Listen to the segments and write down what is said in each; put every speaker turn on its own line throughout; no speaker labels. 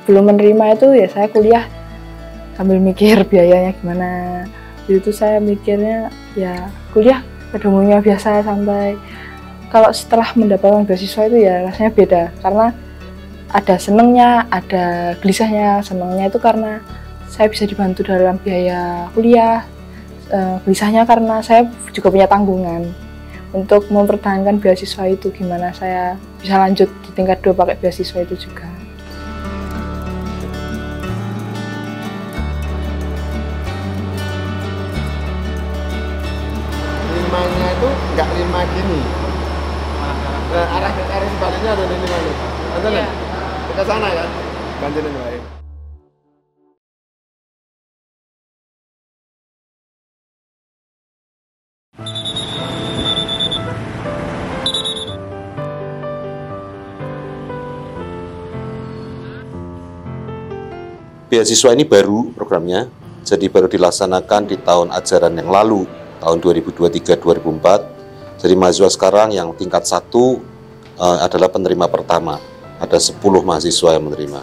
sebelum menerima itu ya saya kuliah sambil mikir biayanya gimana. Itu saya mikirnya ya kuliah pada umumnya biasa santai. Kalau setelah mendapatkan beasiswa itu ya rasanya beda, karena ada senengnya, ada gelisahnya. Senengnya itu karena saya bisa dibantu dalam biaya kuliah, gelisahnya karena saya juga punya tanggungan untuk mempertahankan beasiswa itu. Gimana saya bisa lanjut di tingkat 2 pakai beasiswa itu juga.
Limanya itu nggak lima gini. Nah, arah sebaliknya ada lima nih. Ada nih? Ke sana kan? Ganti yang lain.
Beasiswa ini baru programnya, jadi baru dilaksanakan di tahun ajaran yang lalu, tahun 2023-2024. Jadi mahasiswa sekarang yang tingkat 1 adalah penerima pertama, ada 10 mahasiswa yang menerima.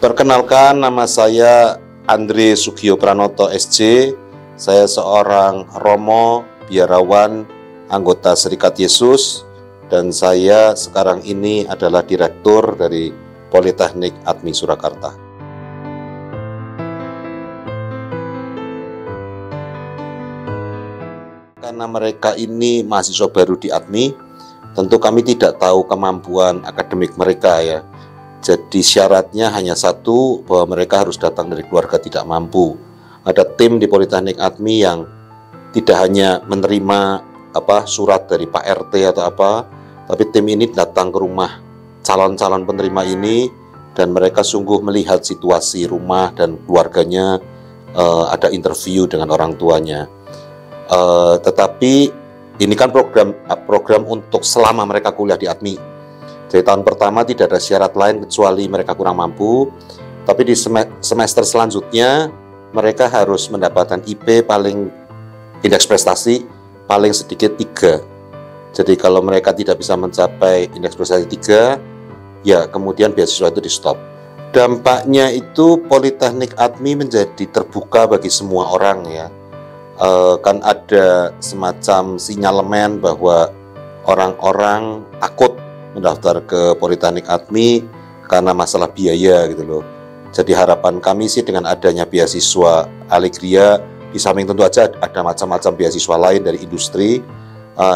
Perkenalkan, nama saya Andre Sugio Pranoto SC, saya seorang Romo, biarawan, anggota Serikat Yesus, dan saya sekarang ini adalah direktur dari Politeknik ATMI Surakarta. Karena mereka ini mahasiswa baru di ATMI, tentu kami tidak tahu kemampuan akademik mereka ya. Jadi syaratnya hanya satu, bahwa mereka harus datang dari keluarga tidak mampu. Ada tim di Politeknik ATMI yang tidak hanya menerima surat dari Pak RT atau apa, tapi tim ini datang ke rumah calon-calon penerima ini, dan mereka sungguh melihat situasi rumah dan keluarganya, ada interview dengan orang tuanya. Tetapi ini kan program untuk selama mereka kuliah di ATMI. Jadi tahun pertama tidak ada syarat lain kecuali mereka kurang mampu, tapi di semester selanjutnya mereka harus mendapatkan IP paling, indeks prestasi paling sedikit 3. Jadi kalau mereka tidak bisa mencapai indeks prestasi 3, ya kemudian beasiswa itu di stop. Dampaknya itu Politeknik ATMI menjadi terbuka bagi semua orang ya. Kan ada semacam sinyalemen bahwa orang-orang takut mendaftar ke Politeknik ATMI karena masalah biaya gitu loh. Jadi harapan kami sih dengan adanya beasiswa Allegria, di samping tentu aja ada macam-macam beasiswa lain dari industri,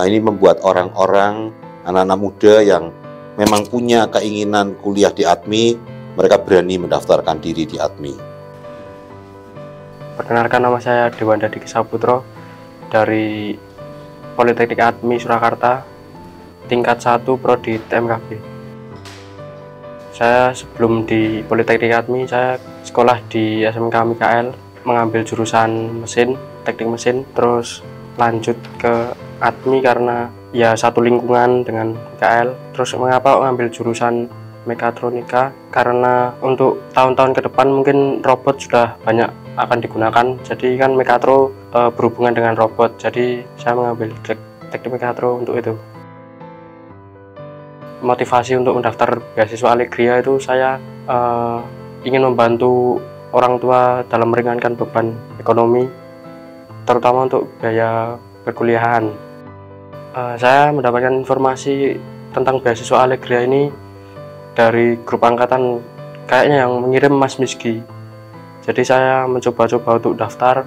ini membuat orang-orang, anak-anak muda yang memang punya keinginan kuliah di ATMI, mereka berani mendaftarkan diri di ATMI.
Perkenalkan, nama saya Dewanda Diki Saputro dari Politeknik ATMI Surakarta, tingkat 1 Prodi TMKB. Saya sebelum di Politeknik ATMI, saya sekolah di SMK Mikael, mengambil jurusan mesin, teknik mesin, terus lanjut ke ATMI karena ya satu lingkungan dengan Mikael. Terus mengapa mengambil jurusan mekatronika? Karena untuk tahun-tahun ke depan mungkin robot sudah banyak akan digunakan. Jadi kan mekatro berhubungan dengan robot. Jadi saya mengambil teknik mekatro untuk itu. Motivasi untuk mendaftar beasiswa Allegria itu saya ingin membantu orang tua dalam meringankan beban ekonomi, terutama untuk biaya perkuliahan. Saya mendapatkan informasi tentang beasiswa Allegria ini dari grup angkatan, kayaknya yang mengirim Mas Miski. Jadi saya mencoba-coba untuk daftar.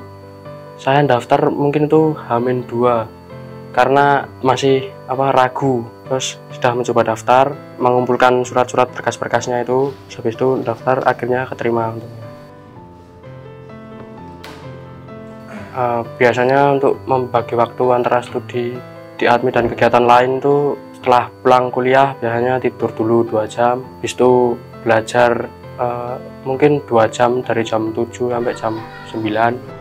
Saya daftar mungkin itu H-2 karena masih ragu. Terus sudah mencoba daftar, mengumpulkan surat-surat berkas-berkasnya itu, habis itu daftar, akhirnya keterima. Biasanya untuk membagi waktu antara studi di ATMI dan kegiatan lain itu setelah pulang kuliah biasanya tidur dulu 2 jam, habis itu belajar mungkin 2 jam dari jam 7 sampai jam 9.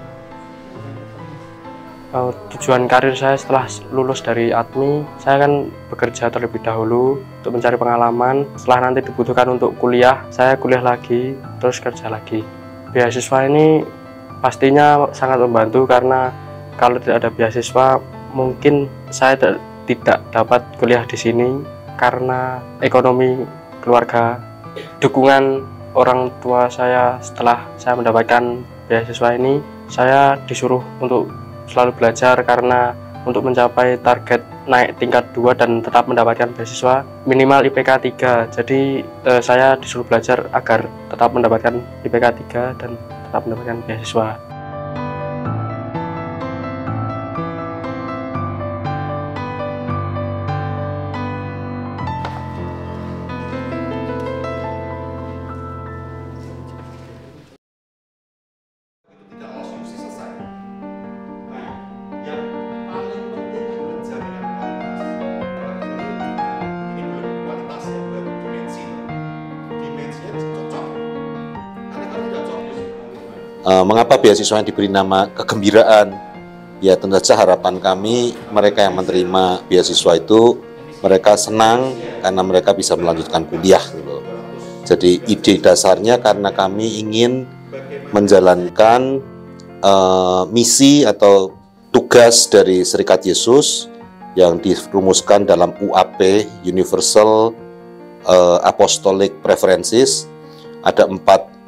Tujuan karir saya setelah lulus dari ATMI, saya kan bekerja terlebih dahulu untuk mencari pengalaman. Setelah nanti dibutuhkan untuk kuliah, saya kuliah lagi, terus kerja lagi. Beasiswa ini pastinya sangat membantu karena kalau tidak ada beasiswa, mungkin saya tidak dapat kuliah di sini karena ekonomi keluarga dukungan orang tua saya setelah saya mendapatkan beasiswa ini, saya disuruh untuk selalu belajar karena untuk mencapai target naik tingkat 2 dan tetap mendapatkan beasiswa minimal IPK 3. Jadi saya disuruh belajar agar tetap mendapatkan IPK 3 dan tetap mendapatkan beasiswa.
Mengapa beasiswa yang diberi nama kegembiraan? Ya tentu saja harapan kami mereka yang menerima beasiswa itu mereka senang karena mereka bisa melanjutkan kuliah gitu. Jadi ide dasarnya karena kami ingin menjalankan misi atau tugas dari Serikat Yesus yang dirumuskan dalam UAP Universal Apostolic Preferences. Ada 4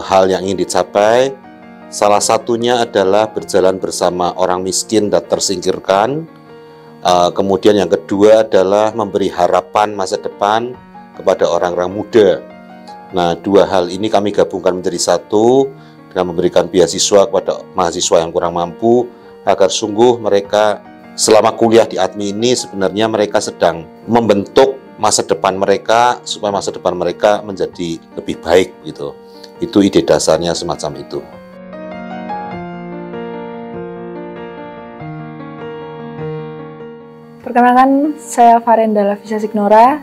hal yang ingin dicapai. Salah satunya adalah berjalan bersama orang miskin dan tersingkirkan. Kemudian yang kedua adalah memberi harapan masa depan kepada orang-orang muda. Nah, 2 hal ini kami gabungkan menjadi satu dengan memberikan beasiswa kepada mahasiswa yang kurang mampu agar sungguh mereka selama kuliah di ATMI ini sebenarnya mereka sedang membentuk masa depan mereka supaya masa depan mereka menjadi lebih baik gitu. Itu ide dasarnya semacam itu.
Perkenalkan, saya Farenda Lavisa Signora,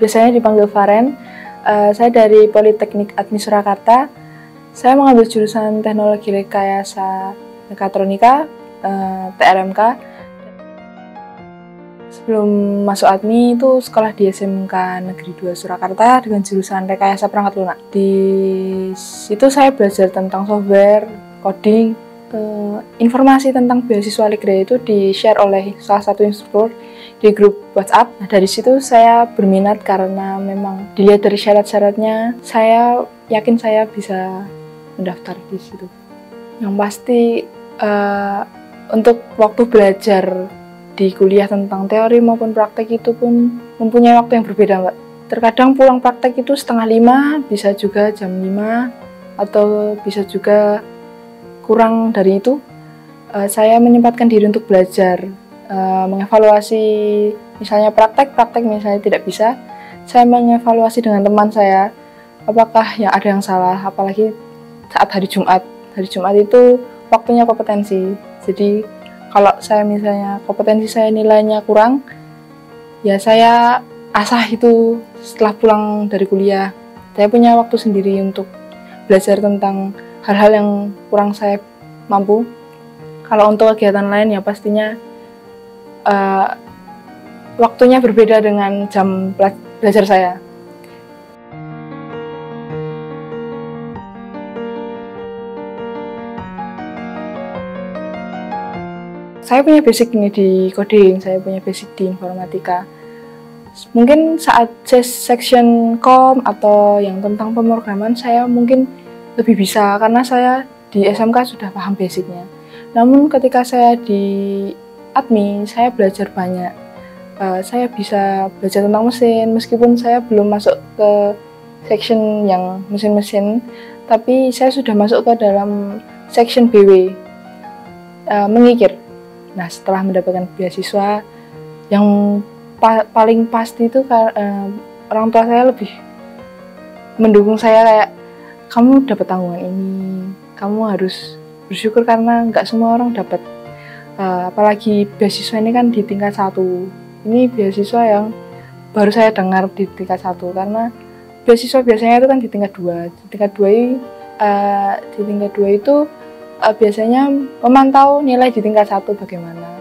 biasanya dipanggil Faren. Saya dari Politeknik ATMI Surakarta. Saya mengambil jurusan Teknologi Rekayasa Mekatronika, TRMK. Sebelum masuk ATMI itu sekolah di SMK Negeri 2 Surakarta dengan jurusan Rekayasa Perangkat Lunak. Di situ saya belajar tentang software, coding. Informasi tentang beasiswa Ligrea itu di-share oleh salah satu instruktur di grup WhatsApp. Nah, dari situ saya berminat karena memang dilihat dari syarat-syaratnya, saya yakin saya bisa mendaftar di situ. Yang pasti untuk waktu belajar di kuliah tentang teori maupun praktek itu pun mempunyai waktu yang berbeda, Mbak. Terkadang pulang praktek itu 4:30, bisa juga jam 5, atau bisa juga kurang dari itu. Saya menyempatkan diri untuk belajar, mengevaluasi misalnya praktek misalnya tidak bisa, saya mengevaluasi dengan teman saya apakah ada yang salah, apalagi saat hari Jumat. Hari Jumat itu waktunya kompetensi, jadi kalau saya misalnya kompetensi saya nilainya kurang, ya saya asah itu setelah pulang dari kuliah. Saya punya waktu sendiri untuk belajar tentang hal-hal yang kurang saya mampu. Kalau untuk kegiatan lain ya pastinya waktunya berbeda dengan jam belajar saya. Saya punya basic ini di coding, saya punya basic di informatika. Mungkin saat section com atau yang tentang pemrograman saya mungkin lebih bisa karena saya di SMK sudah paham basicnya. Namun ketika saya di ATMI, saya belajar banyak. Saya bisa belajar tentang mesin, meskipun saya belum masuk ke section yang mesin-mesin, tapi saya sudah masuk ke dalam section BW, mengikir. Nah, setelah mendapatkan beasiswa, yang paling pasti itu orang tua saya lebih mendukung saya, kayak kamu dapat tanggungan ini, kamu harus bersyukur karena nggak semua orang dapat. Apalagi beasiswa ini kan di tingkat 1. Ini beasiswa yang baru saya dengar di tingkat 1, karena beasiswa biasanya itu kan di tingkat 2. Di tingkat 2 itu biasanya memantau nilai di tingkat 1 bagaimana.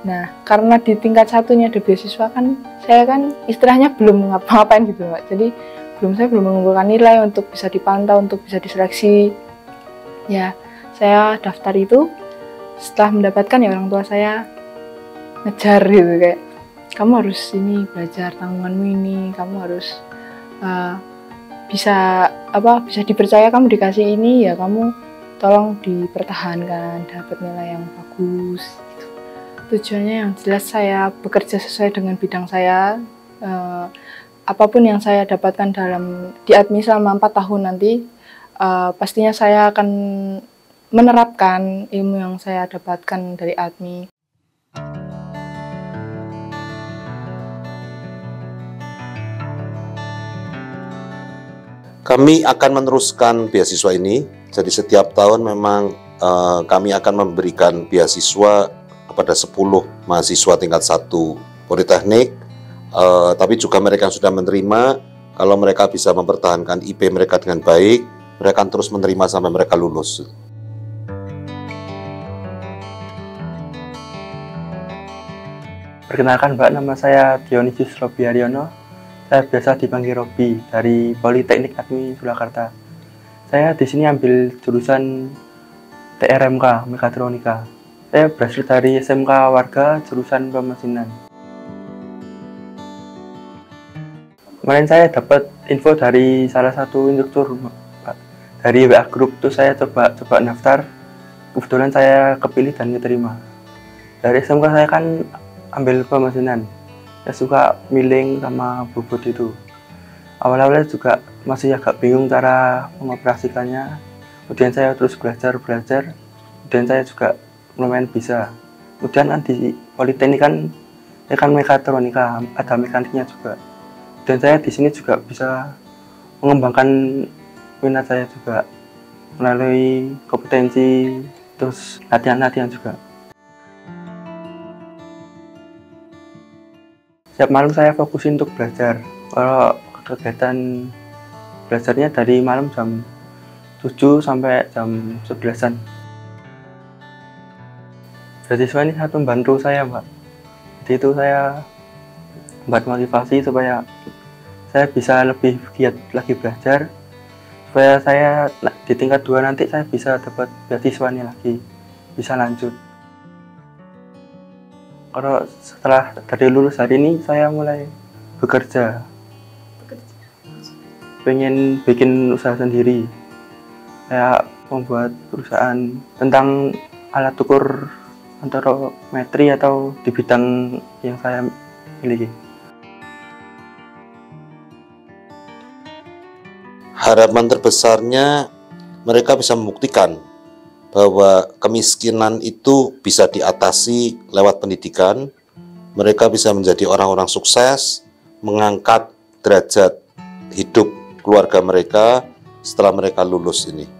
Nah, karena di tingkat 1-nya ada beasiswa kan, saya kan istilahnya belum ngapa-ngapain gitu, Mbak. Jadi saya belum mengumpulkan nilai untuk bisa dipantau, untuk bisa diseleksi. Ya, saya daftar itu. Setelah mendapatkan, ya orang tua saya ngejar gitu, kayak kamu harus ini belajar tanggunganmu ini, kamu harus bisa bisa dipercaya, kamu dikasih ini ya kamu tolong dipertahankan, dapat nilai yang bagus gitu. Tujuannya yang jelas saya bekerja sesuai dengan bidang saya. Apapun yang saya dapatkan di ADMI selama 4 tahun nanti, pastinya saya akan menerapkan ilmu yang saya dapatkan dari ADMI.
Kami akan meneruskan beasiswa ini, jadi setiap tahun memang kami akan memberikan beasiswa kepada 10 mahasiswa tingkat 1 Politeknik, tapi juga mereka yang sudah menerima, kalau mereka bisa mempertahankan IP mereka dengan baik, mereka akan terus menerima sampai mereka lulus.
Perkenalkan Mbak, nama saya Dionysius Robi Haryono. Saya biasa dipanggil Robi dari Politeknik ADMI Surakarta. Saya di sini ambil jurusan TRMK Mekatronika. Saya berasal dari SMK Warga jurusan Pemesinan. Kemarin saya dapat info dari salah satu instruktur dari WA Group, itu saya coba daftar. Kebetulan saya kepilih dan diterima. Dari SMK saya kan ambil pemesinan. Saya suka milling sama bobot itu. Awal-awalnya juga masih agak bingung cara mengoperasikannya. Kemudian saya terus belajar. Kemudian saya juga lumayan bisa. Kemudian di Politeknik kan mekatronika, ada mekaniknya juga. Dan saya di sini juga bisa mengembangkan minat saya juga melalui kompetensi, terus latihan-latihan juga. Setiap malam saya fokusin untuk belajar. Kalau kegiatan belajarnya dari malam jam 7 sampai jam 11-an. Beasiswa ini sangat membantu saya, Mbak. Jadi itu saya buat motivasi supaya saya bisa lebih giat lagi belajar, supaya saya di tingkat 2 nanti saya bisa dapat beasiswa ini lagi, bisa lanjut. Kalau setelah dari lulus hari ini saya mulai bekerja. Pengen bikin usaha sendiri. Saya membuat perusahaan tentang alat ukur antropometri atau di bidang yang saya miliki.
Harapan terbesarnya mereka bisa membuktikan bahwa kemiskinan itu bisa diatasi lewat pendidikan. Mereka bisa menjadi orang-orang sukses, mengangkat derajat hidup keluarga mereka setelah mereka lulus ini.